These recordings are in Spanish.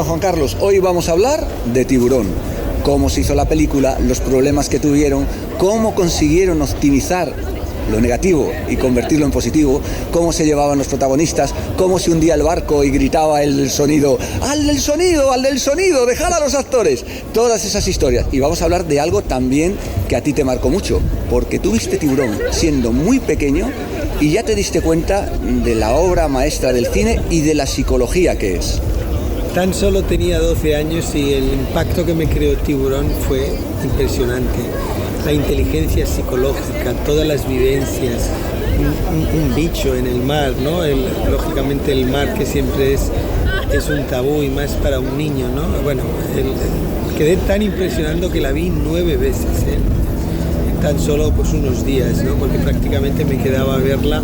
Juan Carlos. Hoy vamos a hablar de Tiburón. Cómo se hizo la película, los problemas que tuvieron, cómo consiguieron optimizar lo negativo y convertirlo en positivo, cómo se llevaban los protagonistas, cómo se hundía el barco y gritaba el sonido, ¡al del sonido, dejad a los actores! Todas esas historias. Y vamos a hablar de algo también que a ti te marcó mucho, porque tú viste Tiburón siendo muy pequeño y ya te diste cuenta de la obra maestra del cine y de la psicología que es. Tan solo tenía 12 años y el impacto que me creó Tiburón fue impresionante. La inteligencia psicológica, todas las vivencias, un bicho en el mar, ¿no? Lógicamente el mar que siempre es un tabú y más para un niño, ¿no? Bueno, quedé tan impresionado que la vi 9 veces, tan solo pues unos días, ¿no? Porque prácticamente me quedaba a verla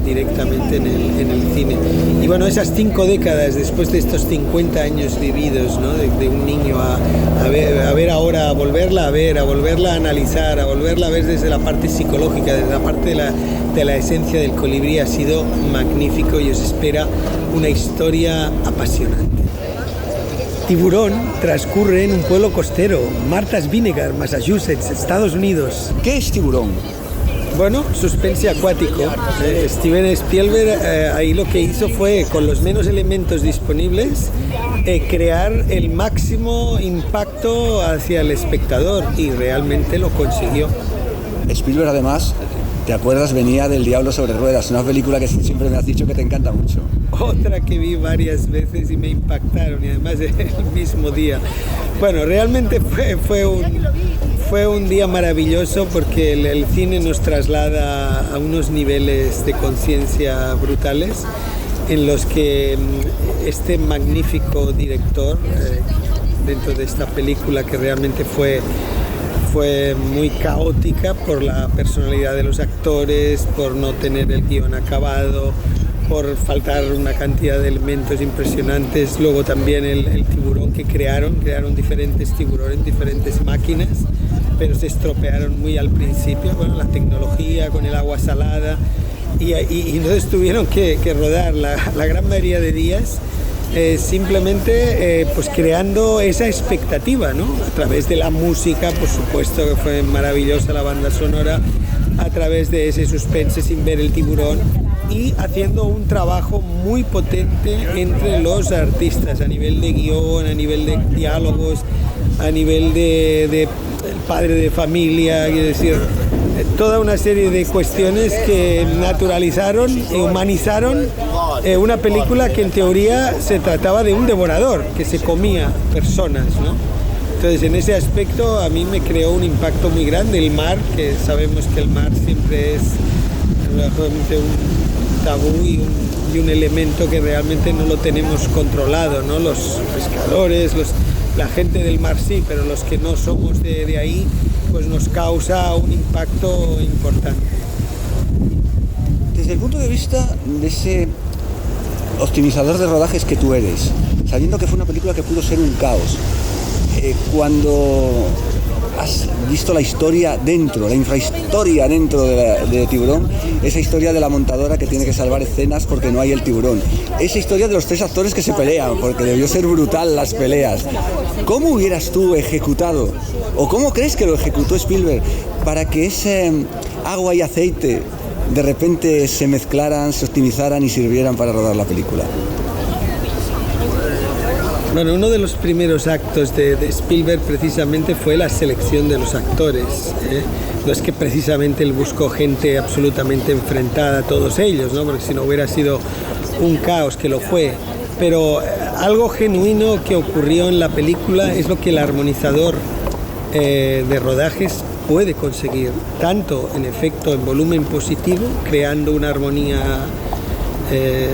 directamente en el cine. Y bueno, esas 5 décadas después de estos 50 años vividos, ¿no? de un niño a ver ahora, a volverla a analizar, a volverla a ver desde la parte psicológica, desde la parte de la esencia del colibrí, ha sido magnífico y os espera una historia apasionante. Tiburón transcurre en un pueblo costero, Martha's Vineyard, Massachusetts, Estados Unidos. ¿Qué es Tiburón? Bueno, suspense acuático. Steven Spielberg ahí lo que hizo fue, con los menos elementos disponibles, crear el máximo impacto hacia el espectador y realmente lo consiguió. Spielberg, además, ¿te acuerdas? Venía del Diablo sobre Ruedas, una película que siempre me has dicho que te encanta mucho. Otra que vi varias veces y me impactaron, y además el mismo día. Bueno, realmente fue un día maravilloso porque el cine nos traslada a unos niveles de conciencia brutales en los que este magnífico director, dentro de esta película que realmente fue muy caótica por la personalidad de los actores, por no tener el guión acabado, por faltar una cantidad de elementos impresionantes. Luego también el tiburón que crearon diferentes tiburones, diferentes máquinas, pero se estropearon muy al principio, bueno, la tecnología con el agua salada, y entonces tuvieron que rodar la gran mayoría de días simplemente pues creando esa expectativa, ¿no? A través de la música, por supuesto que fue maravillosa la banda sonora, a través de ese suspense sin ver el tiburón, y haciendo un trabajo muy potente entre los artistas a nivel de guión, a nivel de diálogos, a nivel de el padre de familia, es decir, toda una serie de cuestiones que naturalizaron y humanizaron una película que en teoría se trataba de un devorador que se comía personas, ¿no? Entonces, en ese aspecto a mí me creó un impacto muy grande. El mar, que sabemos que el mar siempre es realmente un tabú y un elemento que realmente no lo tenemos controlado, ¿no? Los pescadores, la gente del mar sí, pero los que no somos de ahí, pues nos causa un impacto importante. Desde el punto de vista de ese optimizador de rodajes que tú eres, sabiendo que fue una película que pudo ser un caos, cuando has visto la historia dentro, la infrahistoria dentro de Tiburón, esa historia de la montadora que tiene que salvar escenas porque no hay el tiburón, esa historia de los 3 actores que se pelean, porque debió ser brutal las peleas. ¿Cómo hubieras tú ejecutado, o cómo crees que lo ejecutó Spielberg, para que ese agua y aceite de repente se mezclaran, se optimizaran y sirvieran para rodar la película? Bueno, uno de los primeros actos de Spielberg precisamente fue la selección de los actores. No es que precisamente él buscó gente absolutamente enfrentada a todos ellos, ¿no? Porque si no hubiera sido un caos, que lo fue. Pero algo genuino que ocurrió en la película es lo que el armonizador de rodajes puede conseguir, tanto en efecto en volumen positivo, creando una armonía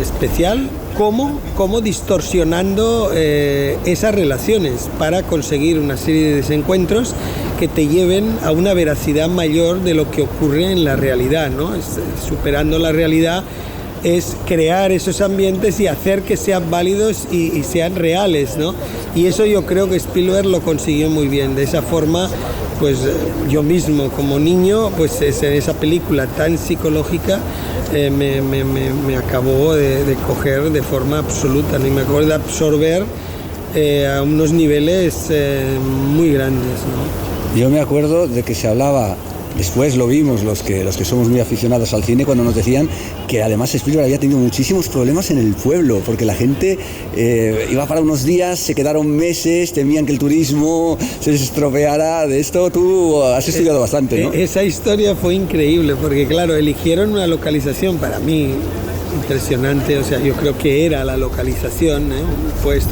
especial, como distorsionando esas relaciones para conseguir una serie de desencuentros que te lleven a una veracidad mayor de lo que ocurre en la realidad, ¿no? Superando la realidad es crear esos ambientes y hacer que sean válidos y sean reales, ¿no? Y eso yo creo que Spielberg lo consiguió muy bien. De esa forma, pues yo mismo como niño, pues en esa película tan psicológica me acabó de coger de forma absoluta, ni me acabó de absorber a unos niveles muy grandes, ¿no? Yo me acuerdo de que se hablaba, después lo vimos los que somos muy aficionados al cine, cuando nos decían que además Spielberg había tenido muchísimos problemas en el pueblo, porque la gente iba para unos días, se quedaron meses, temían que el turismo se les estropeara. De esto tú has estudiado bastante, ¿no? Esa historia fue increíble, porque claro, eligieron una localización para mí impresionante, o sea, yo creo que era la localización,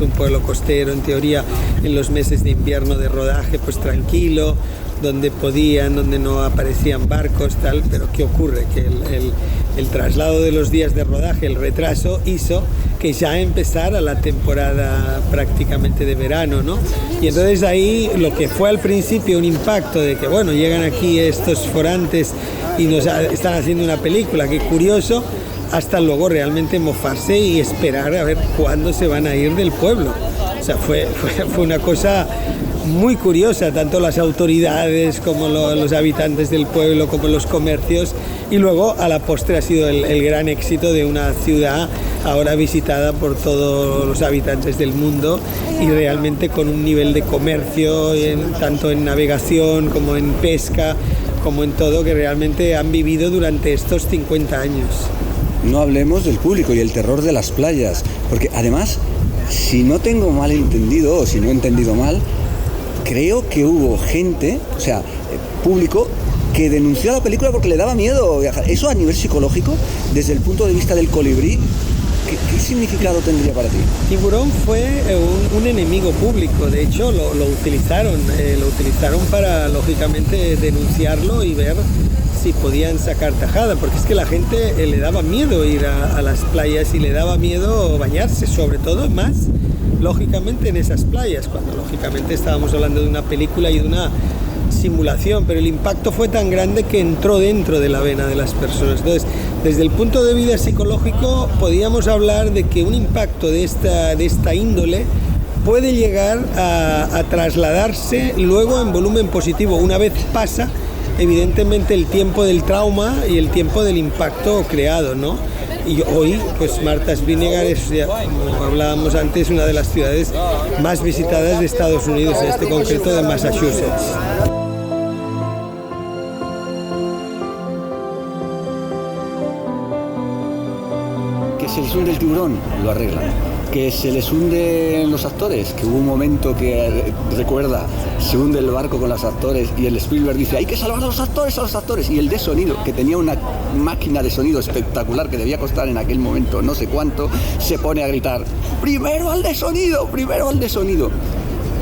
un pueblo costero, en teoría, en los meses de invierno de rodaje, pues tranquilo, donde no aparecían barcos, tal, pero ¿qué ocurre? Que el traslado de los días de rodaje, el retraso, hizo que ya empezara la temporada prácticamente de verano, ¿no? Y entonces ahí lo que fue al principio un impacto de que, bueno, llegan aquí estos forantes y nos están haciendo una película, qué curioso, hasta luego realmente mofarse y esperar a ver cuándo se van a ir del pueblo. O sea, fue una cosa muy curiosa, tanto las autoridades como los habitantes del pueblo, como los comercios, y luego a la postre ha sido el gran éxito de una ciudad ahora visitada por todos los habitantes del mundo y realmente con un nivel de comercio, tanto en navegación como en pesca, como en todo, que realmente han vivido durante estos 50 años. No hablemos del público y el terror de las playas, porque además, si no tengo mal entendido o si no he entendido mal, creo que hubo gente, o sea, público, que denunció la película porque le daba miedo viajar. Eso a nivel psicológico, desde el punto de vista del colibrí, ¿qué significado tendría para ti? Tiburón fue un enemigo público, de hecho lo utilizaron para, lógicamente, denunciarlo y ver si podían sacar tajada, porque es que la gente le daba miedo ir a las playas y le daba miedo bañarse, sobre todo más, lógicamente, en esas playas, cuando lógicamente estábamos hablando de una película y de una simulación, pero el impacto fue tan grande que entró dentro de la vena de las personas. Entonces, desde el punto de vista psicológico, podíamos hablar de que un impacto de esta índole puede llegar a trasladarse luego en volumen positivo. Una vez pasa, evidentemente, el tiempo del trauma y el tiempo del impacto creado, ¿no? Y hoy, pues Martha's Vineyard es, como hablábamos antes, una de las ciudades más visitadas de Estados Unidos, en este concreto de Massachusetts. Que se les hunde el tiburón, lo arreglan. Que se les hunden los actores, que hubo un momento que, recuerda, se hunde el barco con los actores y el Spielberg dice, hay que salvar a los actores, y el de sonido, que tenía una máquina de sonido espectacular que debía costar en aquel momento no sé cuánto, se pone a gritar, primero al de sonido.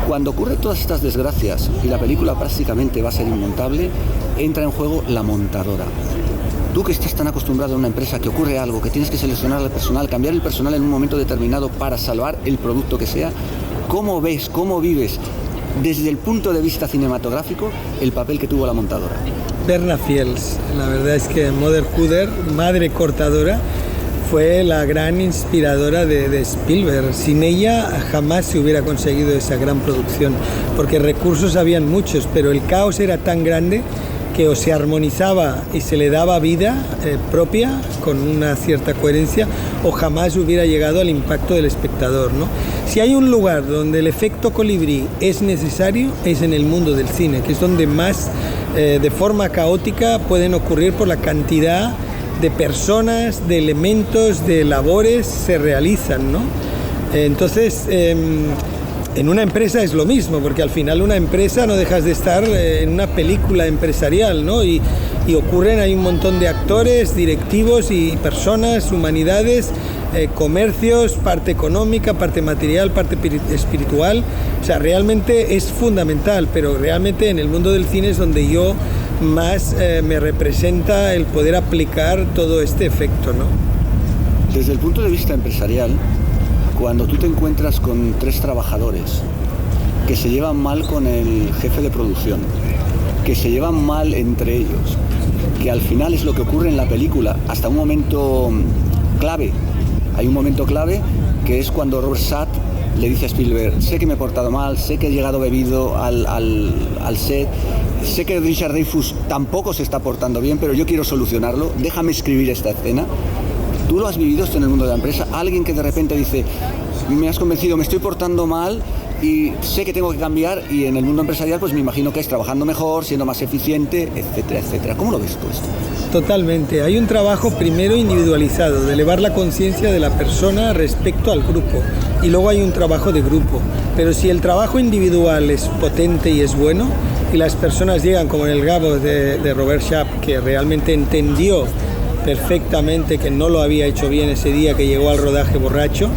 Cuando ocurren todas estas desgracias y la película prácticamente va a ser inmontable, entra en juego la montadora. Tú que estás tan acostumbrado a una empresa, que ocurre algo, que tienes que seleccionar al personal, cambiar el personal en un momento determinado para salvar el producto que sea, ¿cómo ves, cómo vives desde el punto de vista cinematográfico el papel que tuvo la montadora? Berna Fields, la verdad es que Mother Hooder, madre cortadora, fue la gran inspiradora de Spielberg. Sin ella jamás se hubiera conseguido esa gran producción, porque recursos habían muchos, pero el caos era tan grande que o se armonizaba y se le daba vida propia con una cierta coherencia, o jamás hubiera llegado al impacto del espectador, ¿no? Si hay un lugar donde el efecto colibrí es necesario, es en el mundo del cine, que es donde más de forma caótica pueden ocurrir por la cantidad de personas, de elementos, de labores se realizan, ¿no? Entonces, en una empresa es lo mismo, porque al final una empresa no dejas de estar en una película empresarial, ¿no? Y ocurren, hay un montón de actores, directivos y personas, humanidades, comercios, parte económica, parte material, parte espiritual. O sea, realmente es fundamental, pero realmente en el mundo del cine es donde yo más me representa el poder aplicar todo este efecto, ¿no? Desde el punto de vista empresarial, cuando tú te encuentras con 3 trabajadores que se llevan mal con el jefe de producción, que se llevan mal entre ellos, que al final es lo que ocurre en la película, hasta un momento clave. Hay un momento clave que es cuando Robert Satt le dice a Spielberg, sé que me he portado mal, sé que he llegado bebido al set, sé que Richard Dreyfuss tampoco se está portando bien, pero yo quiero solucionarlo, déjame escribir esta escena. Tú lo has vivido esto en el mundo de la empresa. Alguien que de repente dice, me has convencido, me estoy portando mal y sé que tengo que cambiar, y en el mundo empresarial pues me imagino que es trabajando mejor, siendo más eficiente, etcétera, etcétera. ¿Cómo lo ves tú esto? Totalmente. Hay un trabajo primero individualizado, de elevar la conciencia de la persona respecto al grupo, y luego hay un trabajo de grupo. Pero si el trabajo individual es potente y es bueno, y las personas llegan, como en el Gabo de Robert Sharp, que realmente entendió perfectamente que no lo había hecho bien ese día que llegó al rodaje borracho,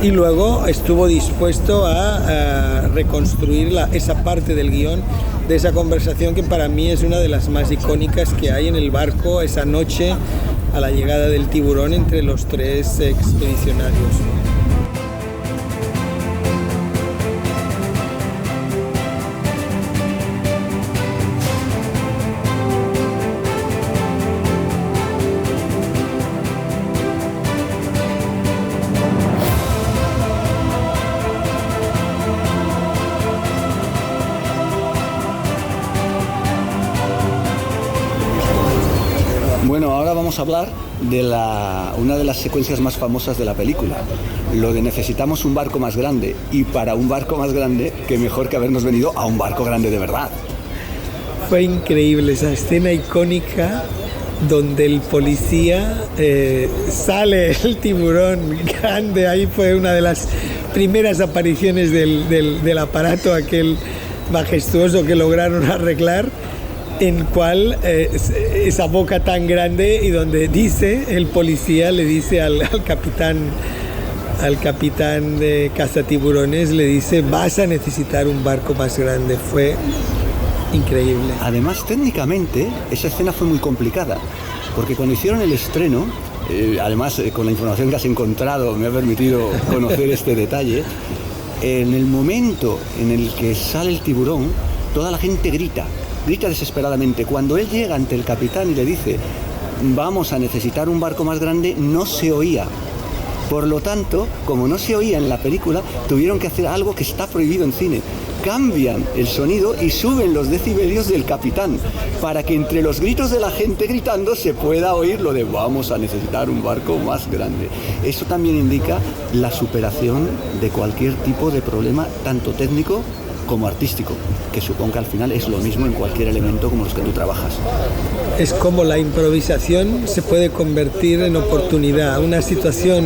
y luego estuvo dispuesto a reconstruir esa parte del guión de esa conversación, que para mí es una de las más icónicas que hay en el barco esa noche a la llegada del tiburón entre los 3 expedicionarios. Bueno, ahora vamos a hablar de una de las secuencias más famosas de la película, lo de necesitamos un barco más grande, y para un barco más grande, qué mejor que habernos venido a un barco grande de verdad. Fue increíble esa escena icónica donde el policía sale el tiburón grande. Ahí fue una de las primeras apariciones del aparato aquel majestuoso que lograron arreglar, en cual esa boca tan grande, y donde el policía le dice al capitán de cazatiburones, le dice, vas a necesitar un barco más grande. Fue increíble. Además, técnicamente, esa escena fue muy complicada, porque cuando hicieron el estreno, además con la información que has encontrado me ha permitido conocer este detalle, en el momento en el que sale el tiburón, toda la gente grita desesperadamente. Cuando él llega ante el capitán y le dice, vamos a necesitar un barco más grande, no se oía. Por lo tanto, como no se oía en la película, tuvieron que hacer algo que está prohibido en cine. Cambian el sonido y suben los decibelios del capitán, para que entre los gritos de la gente gritando se pueda oír lo de vamos a necesitar un barco más grande. Eso también indica la superación de cualquier tipo de problema, tanto técnico como artístico, que supongo que al final es lo mismo en cualquier elemento como los que tú trabajas. Es como la improvisación se puede convertir en oportunidad. Una situación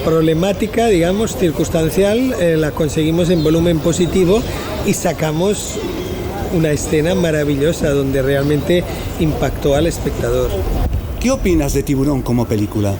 problemática, digamos, circunstancial, la conseguimos en volumen positivo y sacamos una escena maravillosa donde realmente impactó al espectador. ¿Qué opinas de Tiburón como película?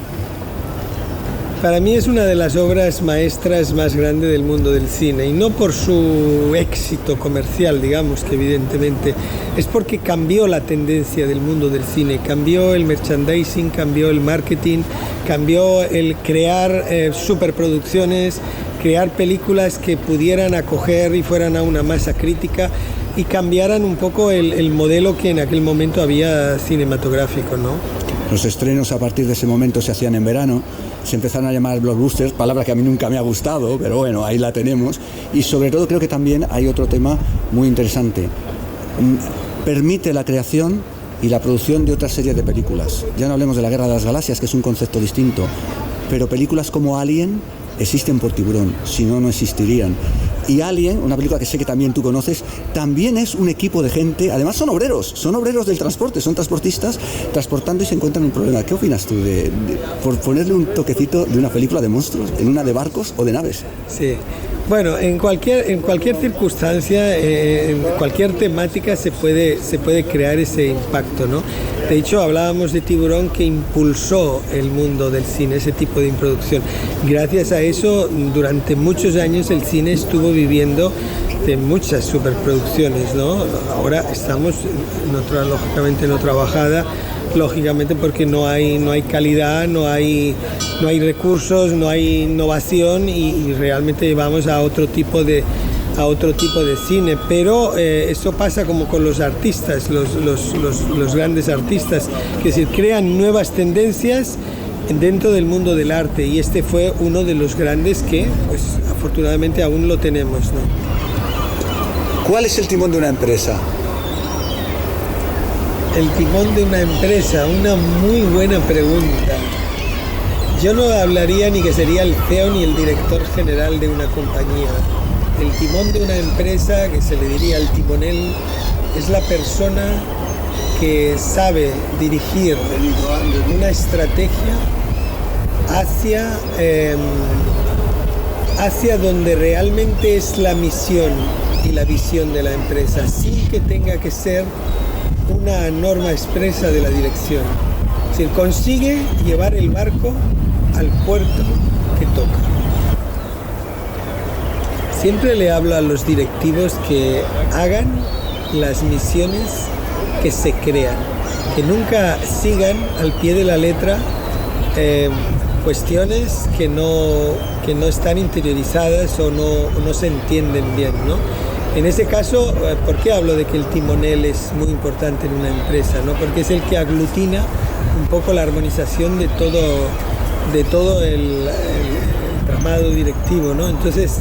Para mí es una de las obras maestras más grandes del mundo del cine, y no por su éxito comercial, digamos, que evidentemente es porque cambió la tendencia del mundo del cine, cambió el merchandising, cambió el marketing, cambió el crear superproducciones, crear películas que pudieran acoger y fueran a una masa crítica y cambiaran un poco el modelo que en aquel momento había cinematográfico, ¿no? Los estrenos a partir de ese momento se hacían en verano, se empezaron a llamar blockbusters, palabra que a mí nunca me ha gustado, pero bueno, ahí la tenemos. Y sobre todo creo que también hay otro tema muy interesante. Permite la creación y la producción de otra serie de películas. Ya no hablemos de la Guerra de las Galaxias, que es un concepto distinto, pero películas como Alien existen por Tiburón, si no, no existirían. Y Alien, una película que sé que también tú conoces, también es un equipo de gente, además son obreros del transporte, son transportistas transportando y se encuentran un problema. ¿Qué opinas tú por ponerle un toquecito de una película de monstruos en una de barcos o de naves? Sí. Bueno, en cualquier circunstancia, en cualquier temática se puede crear ese impacto, ¿no? De hecho, hablábamos de Tiburón, que impulsó el mundo del cine, ese tipo de improducción. Gracias a eso, durante muchos años el cine estuvo viviendo de muchas superproducciones, ¿no? Ahora estamos lógicamente en otra bajada, lógicamente porque no hay calidad, no hay recursos, no hay innovación y realmente vamos a otro tipo de cine, pero eso pasa como con los artistas, los grandes artistas, que es decir, crean nuevas tendencias dentro del mundo del arte, y este fue uno de los grandes que, pues, afortunadamente aún lo tenemos, ¿no? ¿Cuál es el timón de una empresa? El timón de una empresa, una muy buena pregunta. Yo no hablaría ni que sería el CEO ni el director general de una compañía. El timón de una empresa, que se le diría el timonel, es la persona que sabe dirigir una estrategia hacia donde realmente es la misión y la visión de la empresa, sin que tenga que ser una norma expresa de la dirección. Es decir, consigue llevar el barco al puerto que toca. Siempre le hablo a los directivos que hagan las misiones que se crean, que nunca sigan al pie de la letra cuestiones que no están interiorizadas o no se entienden bien, ¿no? En ese caso, ¿por qué hablo de que el timonel es muy importante en una empresa, ¿no? Porque es el que aglutina un poco la armonización de todo el tramado directivo, ¿no? Entonces,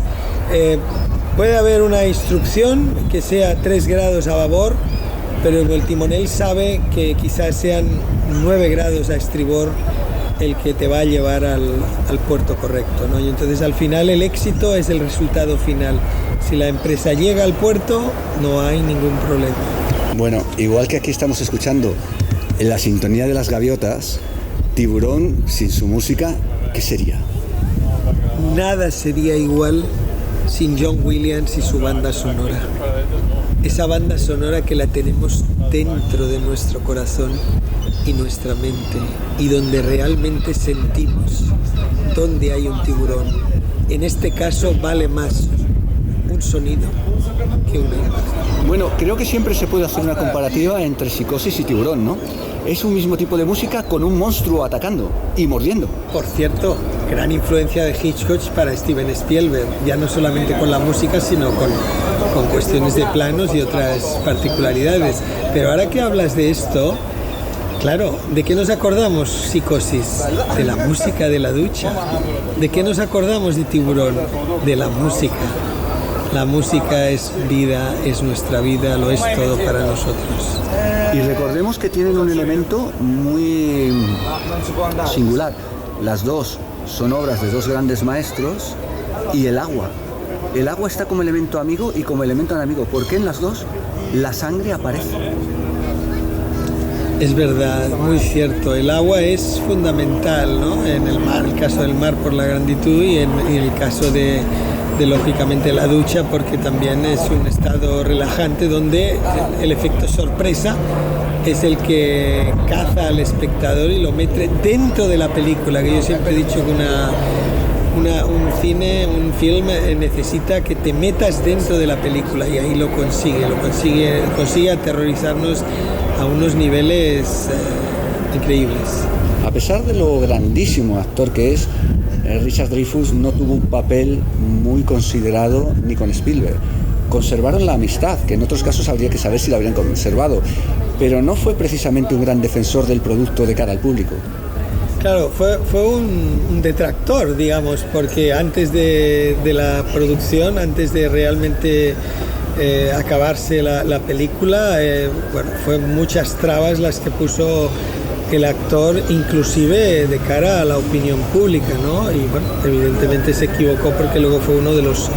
puede haber una instrucción que sea 3 grados a babor, pero el timonel sabe que quizás sean 9 grados a estribor el que te va a llevar al puerto correcto, ¿no? Y entonces al final el éxito es el resultado final. Si la empresa llega al puerto, no hay ningún problema. Bueno, igual que aquí estamos escuchando en la sintonía de las gaviotas, Tiburón sin su música, ¿qué sería? Nada sería igual sin John Williams y su banda sonora. Esa banda sonora que la tenemos dentro de nuestro corazón y nuestra mente, y donde realmente sentimos dónde hay un tiburón. En este caso vale más un sonido que una imagen. Bueno, creo que siempre se puede hacer una comparativa entre Psicosis y Tiburón, ¿no? Es un mismo tipo de música con un monstruo atacando y mordiendo. Por cierto, gran influencia de Hitchcock para Steven Spielberg, ya no solamente con la música, sino con cuestiones de planos y otras particularidades. Pero ahora que hablas de esto, claro, ¿de qué nos acordamos, Psicosis? De la música de la ducha. ¿De qué nos acordamos de Tiburón? De la música. La música es vida, es nuestra vida, lo es todo para nosotros. Y recordemos que tienen un elemento muy singular. Las dos son obras de dos grandes maestros, y el agua. El agua está como elemento amigo y como elemento enemigo. ¿Por qué en las dos la sangre aparece? Es verdad, muy cierto. El agua es fundamental, ¿no? En el mar, el caso del mar por la gratitud, y en el caso de lógicamente la ducha, porque también es un estado relajante donde el efecto sorpresa es el que caza al espectador y lo mete dentro de la película, que yo siempre he dicho que un film necesita que te metas dentro de la película, y ahí lo consigue aterrorizarnos a unos niveles increíbles. A pesar de lo grandísimo actor que es, Richard Dreyfuss no tuvo un papel muy considerado ni con Spielberg. Conservaron la amistad, que en otros casos habría que saber si la habrían conservado, pero no fue precisamente un gran defensor del producto de cara al público. Claro, fue un detractor, digamos, porque antes de la producción, antes de realmente acabarse la película, fue muchas trabas las que puso el actor, inclusive de cara a la opinión pública, ¿no? Y bueno, evidentemente se equivocó, porque luego fue uno de los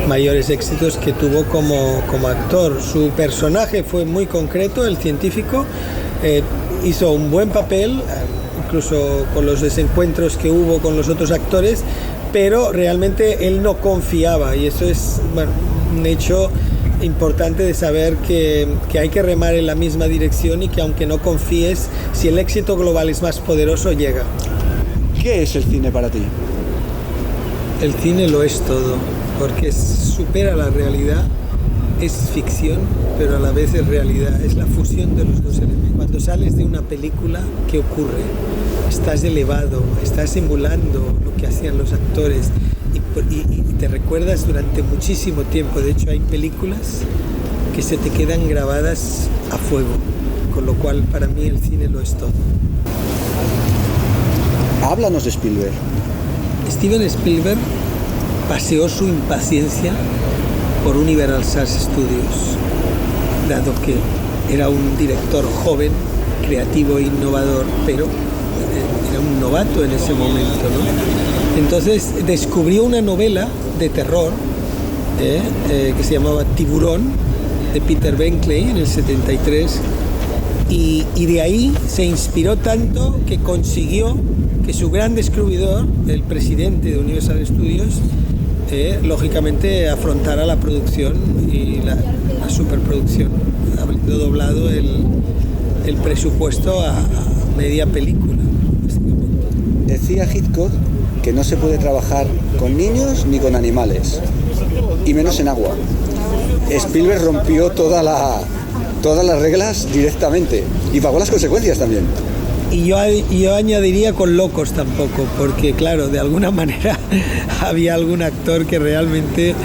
mayores éxitos que tuvo como actor. Su personaje fue muy concreto, el científico, hizo un buen papel, incluso con los desencuentros que hubo con los otros actores, pero realmente él no confiaba, y eso es, bueno, un hecho importante de saber que hay que remar en la misma dirección, y que aunque no confíes, si el éxito global es más poderoso, llega. ¿Qué es el cine para ti? El cine lo es todo, porque supera la realidad, es ficción, pero a la vez es realidad, es la fusión de los dos elementos. Cuando sales de una película, ¿qué ocurre? Estás elevado, estás emulando lo que hacían los actores, y te recuerdas durante muchísimo tiempo. De hecho, hay películas que se te quedan grabadas a fuego, con lo cual para mí el cine lo es todo. Háblanos de Spielberg. Steven Spielberg paseó su impaciencia por Universal Studios, dado que era un director joven, creativo e innovador, pero era un un novato en ese momento, ¿no? Entonces descubrió una novela de terror que se llamaba Tiburón, de Peter Benchley, en el 73, y de ahí se inspiró tanto que consiguió que su gran descubridor, el presidente de Universal Studios, lógicamente afrontara la producción y la superproducción, habiendo doblado el presupuesto a media película, básicamente. Decía Hitchcock que no se puede trabajar con niños ni con animales, y menos en agua. Spielberg rompió todas las reglas directamente y pagó las consecuencias también. Y yo añadiría con locos tampoco, porque claro, de alguna manera había algún actor que realmente,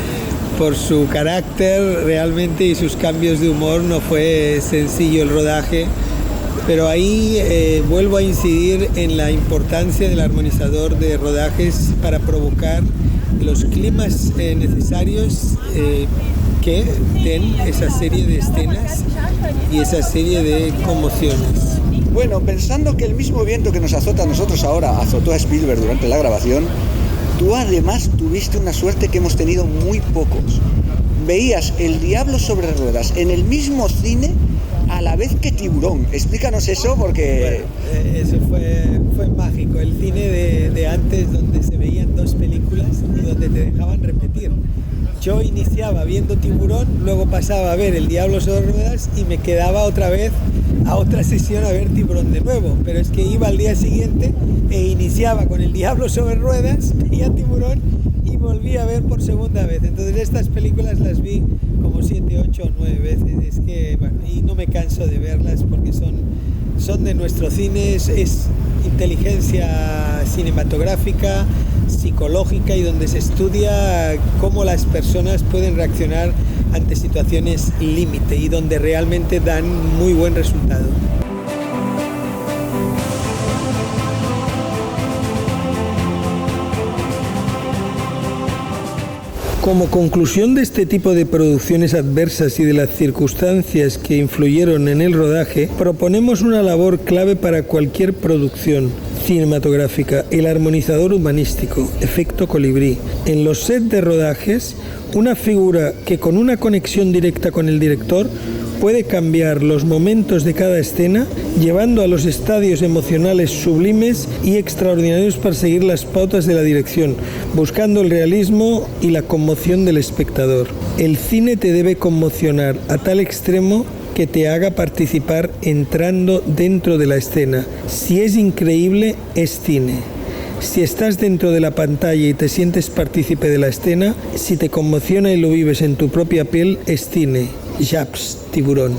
por su carácter realmente y sus cambios de humor, no fue sencillo el rodaje. Pero ahí vuelvo a incidir en la importancia del armonizador de rodajes para provocar los climas necesarios que den esa serie de escenas y esa serie de conmociones. Bueno, pensando que el mismo viento que nos azota a nosotros ahora azotó a Spielberg durante la grabación, tú además tuviste una suerte que hemos tenido muy pocos. Veías El Diablo sobre ruedas en el mismo cine a la vez que Tiburón. Explícanos eso porque... Bueno, eso fue mágico. El cine de antes, donde se veían dos películas y donde te dejaban repetir. Yo iniciaba viendo Tiburón, luego pasaba a ver El Diablo sobre ruedas y me quedaba otra vez a otra sesión a ver Tiburón de nuevo. Pero es que iba al día siguiente e iniciaba con El Diablo sobre ruedas, veía Tiburón y volví a ver por segunda vez. Entonces estas películas las vi como 7, 8 o 9 veces. Es que, bueno, y no me canso de verlas porque son de nuestro cine, es inteligencia cinematográfica, psicológica, y donde se estudia cómo las personas pueden reaccionar ante situaciones límite y donde realmente dan muy buen resultado. Como conclusión de este tipo de producciones adversas y de las circunstancias que influyeron en el rodaje, proponemos una labor clave para cualquier producción cinematográfica: el armonizador humanístico, efecto colibrí. En los sets de rodajes, una figura que con una conexión directa con el director puede cambiar los momentos de cada escena, llevando a los estadios emocionales sublimes y extraordinarios para seguir las pautas de la dirección, buscando el realismo y la conmoción del espectador. El cine te debe conmocionar a tal extremo que te haga participar entrando dentro de la escena. Si es increíble, es cine. Si estás dentro de la pantalla y te sientes partícipe de la escena, si te conmociona y lo vives en tu propia piel, es cine. Japs, Tiburón.